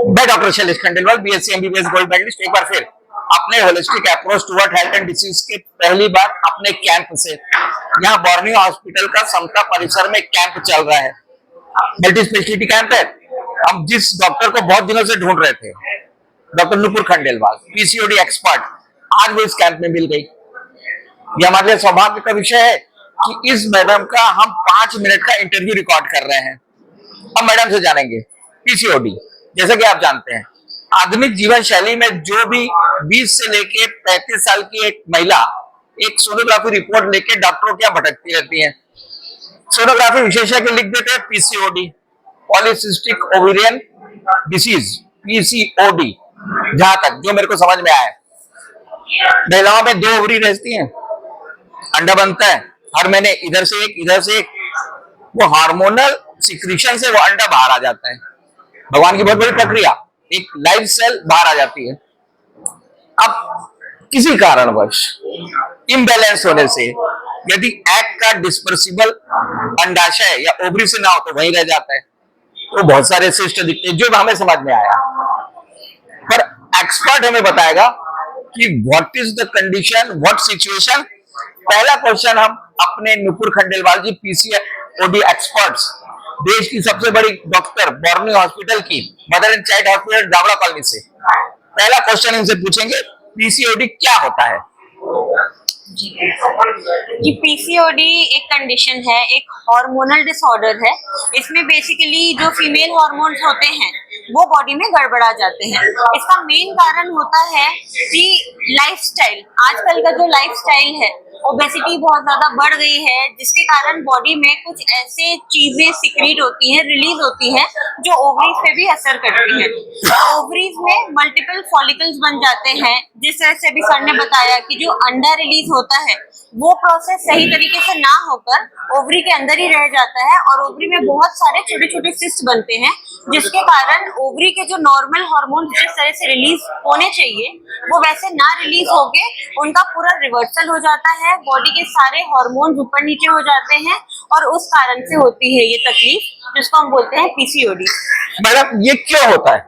मैं doctor Shailesh Khandelwal, BSc MBBS gold medalist, एक बार फिर अपने holistic approach toward health and disease के पहली बार अपने कैंप से यहाँ बॉर्नियो हॉस्पिटल का समता परिसर में कैंप चल रहा है। मल्टी स्पेशलिटी कैंप है। हम जिस डॉक्टर को बहुत दिनों से ढूंढ रहे थे, doctor Nupur Khandelwal, PCOD expert, आज वो इस कैंप में मिल गई। ये हमारे लिए सौभाग्य का विषय है कि इस मैडम का हम 5 मिनट का इंटरव्यू रिकॉर्ड कर रहे हैं। हम मैडम से जानेंगे पीसीओडी। जैसा कि आप जानते हैं, आधुनिक जीवन शैली में जो भी 20 से लेके 35 साल की एक महिला एक सोनोग्राफी रिपोर्ट लेके डॉक्टरों के यहाँ भटकती रहती है। सोनोग्राफी विशेषज्ञ लिख देते हैं PCOD, polycystic ovarian disease, PCOD. जहां तक जो मेरे को समझ में आया, महिलाओं में 2 ओवरी रहती हैं, अंडा बनता है हर महीने, इधर से एक इधर से एक। वो हार्मोनल सिक्रीशन से वो अंडा बाहर आ जाता है। भगवान की बहुत बड़ी प्रक्रिया, एक लाइव सेल बाहर आ जाती है। अब किसी कारणवश इम्बैलेंस होने से यदि एग का डिस्पर्सिबल अंडाशय या ओवरी से ना हो तो वहीं रह जाता है। तो बहुत सारे सिस्ट दिखते हैं, जो हमें समझ में आया। पर एक्सपर्ट हमें बताएगा कि what is the condition, what situation. पहला क्वेश्चन हम अपने नुपुर खंडेलवाल जी, पीसीओडी एक्सपर्ट्स, देश की सबसे बड़ी डॉक्टर, बॉर्नियो हॉस्पिटल की, mother and child hospital Jawda colony से, पहला क्वेश्चन इनसे पूछेंगे, पीसीओडी क्या होता है? कि पीसीओडी एक कंडीशन है, एक हार्मोनल डिसऑर्डर है। इसमें बेसिकली जो फीमेल हार्मोन्स होते हैं वो बॉडी में गड़बड़ा जाते हैं। इसका मेन कारण होता है कि लाइफस्टाइल, आजकल का जो लाइफस्टाइल है, ओबेसिटी बहुत ज्यादा बढ़ गई है, जिसके कारण बॉडी में कुछ ऐसे चीजें सिक्रीट होती हैं, रिलीज होती हैं, जो ओवरीज पे भी असर करती हैं। ओवरीज में मल्टीपल फॉलिकल्स बन जाते हैं। जिस तरह से अभी सर ने बताया कि जो अंडा रिलीज होता है वो प्रोसेस सही तरीके से ना होकर ओवरी के अंदर ही रह जाता है और ओवरी में बहुत सारे छोटे छोटे सिस्ट बनते हैं, जिसके कारण ओवरी के जो नॉर्मल हार्मोन जिस तरह से रिलीज होने चाहिए वो वैसे ना रिलीज होके उनका पूरा रिवर्सल हो जाता है। बॉडी के सारे हार्मोन ऊपर नीचे हो जाते हैं और उस कारण से होती है ये तकलीफ, जिसको हम बोलते हैं पीसीओडी। मैडम, ये क्यों होता है?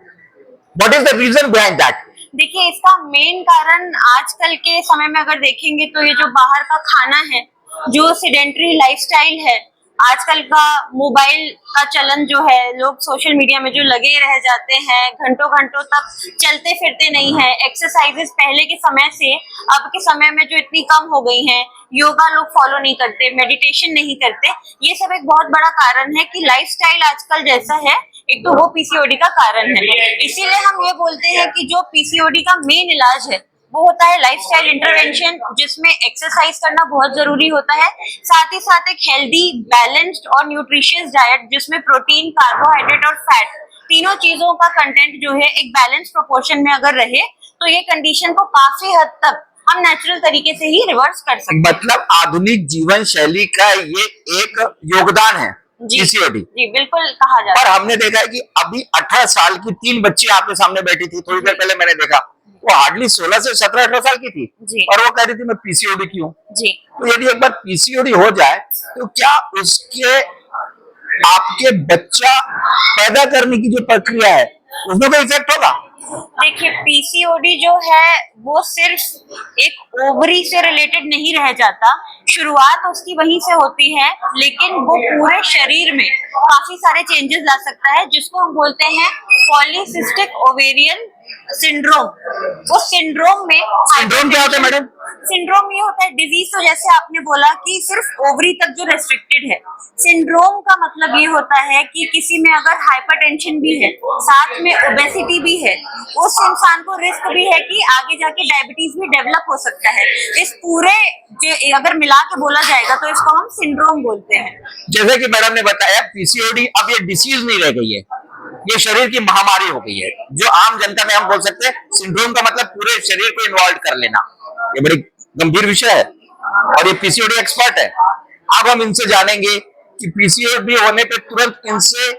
What is the reason behind that? देखिए, इसका मेन कारण आजकल के समय में अगर देखेंगे तो ये जो बाहर का खाना है, जो सेडेंटरी लाइफस्टाइल है, आजकल का मोबाइल का चलन जो है, लोग सोशल मीडिया में जो लगे रह जाते हैं, घंटों घंटों तक चलते फिरते नहीं है। एक्सरसाइजेस पहले के समय से अब के समय में जो इतनी कम हो गई हैं, योगा लोग फॉलो नहीं करते, मेडिटेशन नहीं करते, ये सब एक बहुत बड़ा कारण है कि लाइफस्टाइल आजकल जैसा है, एक तो वो पीसीओडी का कारण है। इसीलिए हम ये बोलते हैं कि जो पीसीओडी का मेन इलाज है वो होता है लाइफस्टाइल इंटरवेंशन, जिसमें एक्सरसाइज करना बहुत जरूरी होता है, साथ ही साथ एक हेल्दी, बैलेंस्ड और न्यूट्रिशियस डाइट, जिसमें प्रोटीन, कार्बोहाइड्रेट और फैट, तीनों चीजों का कंटेंट जो है एक बैलेंस प्रोपोर्शन में अगर रहे तो ये कंडीशन को काफी हद तक हम नेचुरल तरीके से ही रिवर्स कर सकते हैं। मतलब आधुनिक जीवन शैली का ये एक योगदान है पीसीओडी। जी बिल्कुल कहा जाता है। पर हमने देखा है कि अभी 18 साल की 3 बच्ची आपके सामने बैठी थी, थोड़ी देर पहले मैंने देखा, वो हार्डली 16 से 17-18 साल की थी जी। और वो कह रही थी मैं पीसीओडी की हूँ। जी। तो यदि एक बार पीसीओडी हो जाए तो क्या उसके आपके बच्चा पैदा करने की जो प्रक्रिया है उसमें कोई इफेक्ट होगा? देखिए, पीसीओडी जो है वो सिर्फ एक ओवरी से रिलेटेड नहीं रह जाता, शुरुआत उसकी वहीं से होती है, लेकिन वो पूरे शरीर में काफी सारे चेंजेस ला सकता है, जिसको हम बोलते हैं पॉलीसिस्टिक ओवेरियन सिंड्रोम। वो सिंड्रोम क्या होता है मैडम? सिंड्रोम ये होता है, डिजीज तो जैसे आपने बोला कि सिर्फ ओवरी तक जो रेस्ट्रिक्टेड है, सिंड्रोम का मतलब ये होता है कि किसी में अगर हाइपरटेंशन भी है, साथ में ओबेसिटी भी है, उस इंसान को रिस्क भी है कि आगे जाके डायबिटीज भी डेवलप हो सकता है। इस पूरे अगर मिला के बोला जाएगा तो इसको हम सिंड्रोम बोलते हैं। जैसे कि मैडम ने बताया, पीसीओडी अब ये डिसीज नहीं रह गई है, ये शरीर की महामारी हो गई है, जो आम जनता में हम बोल सकते हैं सिंड्रोम का मतलब पूरे शरीर को इन्वॉल्व कर लेना। ये बड़ी गंभीर विषय है और ये पीसीओडी एक्सपर्ट है। अब हम इनसे जानेंगे कि पीसीओडी होने पे तुरंत इनसे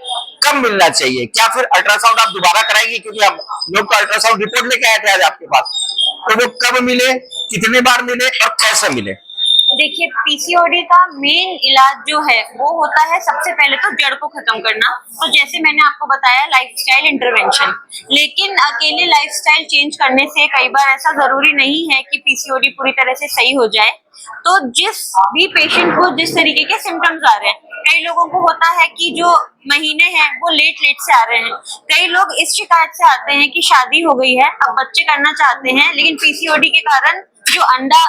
कब मिलना चाहिए, क्या फिर अल्ट्रासाउंड आप दोबारा कराएंगे? क्योंकि हम लोग तो अल्ट्रासाउंड रिपोर्ट लेके आए थे आज आपके पास, तो वो कब मिले, कितने बार मिले और कैसे मिले? देखिए, पीसीओडी का मेन इलाज जो है वो होता है सबसे पहले तो जड़ को खत्म करना। तो जैसे मैंने आपको बताया, लाइफस्टाइल इंटरवेंशन। लेकिन अकेले लाइफस्टाइल चेंज करने से कई बार ऐसा जरूरी नहीं है कि पीसीओडी पूरी तरह से सही हो जाए। तो जिस भी पेशेंट को जिस तरीके के सिम्टम्स आ रहे हैं, कई लोगों को होता है कि जो महीने हैं वो लेट लेट से आ रहे हैं। कई लोग इस शिकायत से आते हैं कि शादी हो गई है, अब बच्चे करना चाहते हैं, लेकिन पीसीओडी के कारण जो अंडा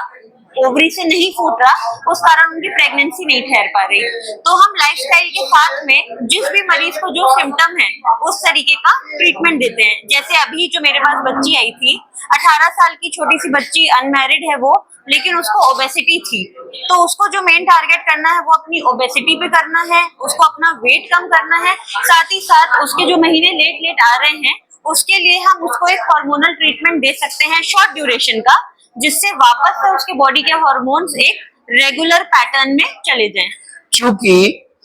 ओवरी से नहीं फूट रहा, उस कारण उनकी प्रेगनेंसी नहीं ठहर पा रही। तो हम लाइफस्टाइल के साथ में जिस भी मरीज को जो सिम्टम है उस तरीके का ट्रीटमेंट देते हैं। जैसे अभी जो मेरे पास बच्ची आई थी, 18 साल की छोटी सी बच्ची, अनमैरिड है वो, लेकिन उसको ओबेसिटी थी। तो उसको जो मेन टारगेट करना है वो अपनी ओबेसिटी पे करना है, उसको अपना वेट कम करना है। साथ ही साथ उसके जो महीने लेट लेट आ रहे हैं उसके लिए हम उसको एक हार्मोनल ट्रीटमेंट दे सकते हैं शॉर्ट ड्यूरेशन का, जिससे वापस से उसके बॉडी के हार्मोन्स एक रेगुलर पैटर्न में चले जाएं। क्योंकि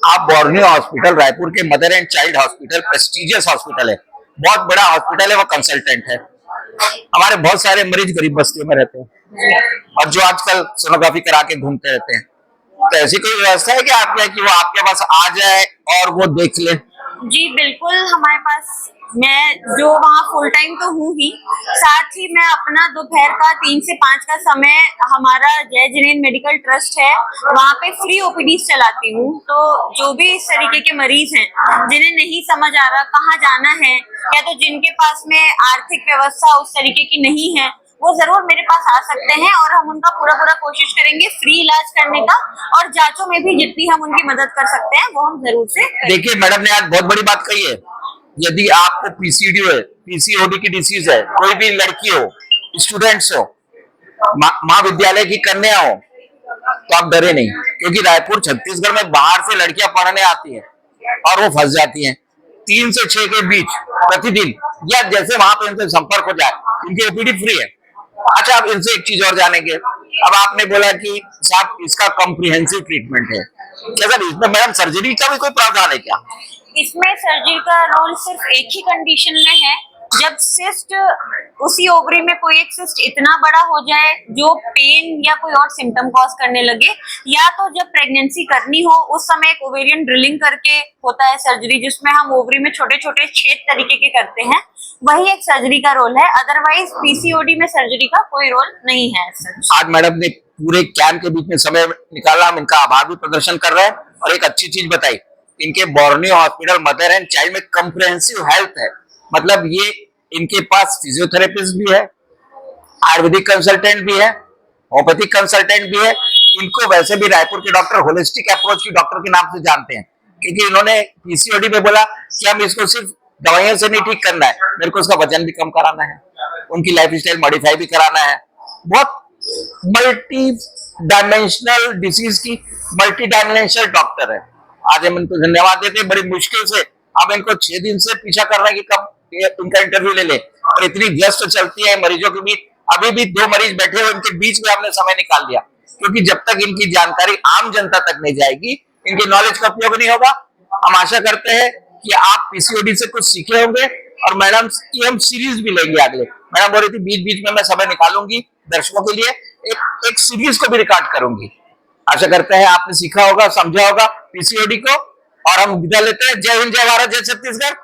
आप बोर्नियो हॉस्पिटल, रायपुर के mother and child hospital prestigious hospital है, बहुत बड़ा हॉस्पिटल है, वो कंसल्टेंट है। हमारे बहुत सारे मरीज गरीब बस्तियों में रहते हैं और जो आजकल सोनोग्राफी करा के घूमते रहते हैं। तो ऐसी कोई व्यवस्था है कि आपके कि वो आपके पास आ जाए और वो देख ले? जी बिल्कुल, हमारे पास, मैं जो वहाँ फुल टाइम तो हूँ ही, साथ ही मैं अपना दोपहर का 3 से 5 का समय हमारा जय जिनेन मेडिकल ट्रस्ट है, वहाँ पे फ्री ओपीडी चलाती हूँ। तो जो भी इस तरीके के मरीज हैं जिन्हें नहीं समझ आ रहा कहाँ जाना है, या तो जिनके पास में आर्थिक व्यवस्था उस तरीके की नहीं है, वो जरूर मेरे पास आ सकते हैं और हम उनका पूरा पूरा कोशिश करेंगे फ्री इलाज करने का, और जांचों में भी जितनी हम उनकी मदद कर सकते हैं वो हम जरूर से करेंगे। देखिए मैडम ने आज बहुत बड़ी बात कही है। यदि आपको पीसीडी है, पीसीओडी की डिसीज है, कोई भी लड़की हो, स्टूडेंट्स हो, महाविद्यालय की कन्या हो, तो आप डरे नहीं, क्योंकि रायपुर छत्तीसगढ़ में बाहर से लड़कियां पढ़ने आती हैं और वो फंस जाती हैं 3 से 6 के बीच प्रतिदिन, या जैसे वहां पे इनसे संपर्क हो जाए, इनकी ओपीडी फ्री है। अच्छा, अब इनसे एक चीज और जानेंगे। अब आपने बोला कि साहब इसका कॉम्प्रिहेंसिव ट्रीटमेंट है, क्या सर इसमें मैडम सर्जरी का भी कोई प्रावधान है क्या? इसमें सर्जरी का रोल सिर्फ एक ही कंडीशन में है, जब सिस्ट, उसी ओवरी में कोई एक सिस्ट इतना बड़ा हो जाए जो पेन या कोई और सिम्टम कॉज करने लगे, या तो जब प्रेगनेंसी करनी हो उस समय एक ओवेरियन ड्रिलिंग करके होता है सर्जरी, जिसमें हम ओवरी में छोटे छोटे छेद तरीके के करते हैं, वही एक सर्जरी का रोल है। अदरवाइज पीसीओडी में सर्जरी का कोई रोल नहीं है। आज मैडम ने पूरे कैंप के बीच में समय निकाला, हम इनका आभार भी प्रदर्शन कर रहे हैं और एक अच्छी चीज बताई, इनके Borneo hospital mother and child में कॉम्प्रिहेंसिव हेल्थ है। मतलब ये इनके पास फिजियोथेरेपिस्ट भी है, आयुर्वेदिक कंसल्टेंट भी है, होम्योपैथिक कंसल्टेंट भी है। इनको वैसे भी रायपुर के डॉक्टर होलिस्टिक अप्रोच की डॉक्टर के नाम से जानते हैं, क्योंकि इन्होंने पीसीओडी में बोला कि हम इसको सिर्फ दवाइयों से नहीं ठीक करना है, मेरे को उसका वजन भी कम कराना है, उनकी लाइफ स्टाइल मॉडिफाई भी कराना है। बहुत मल्टी डायमेंशनल डिसीज की मल्टी डायमेंशनल डॉक्टर है। आज हम इनको धन्यवाद देते हैं। बड़ी मुश्किल से हम इनको 6 दिन से पीछा कर रहे हैं कि कब इनका इंटरव्यू ले ले, और इतनी व्यस्त चलती है मरीजों के बीच। अभी भी 2 मरीज बैठे हुए, इनके बीच में हमने समय निकाल दिया, क्योंकि जब तक इनकी जानकारी आम जनता तक नहीं जाएगी, इनकी नॉलेज का उपयोग नहीं होगा। हम आशा करते हैं कि आप पीसीओडी से कुछ सीखे होंगे, और मैडम की हम सीरीज भी लेंगे आगे। मैडम बोल रही थी बीच बीच में मैं समय निकालूंगी दर्शकों के लिए, एक सीरीज को भी रिकॉर्ड करूंगी। आशा करते हैं आपने सीखा होगा, समझा होगा पीसीओडी को, और हम विदा लेते हैं। जय हिंद, जय भारत, जय छत्तीसगढ़।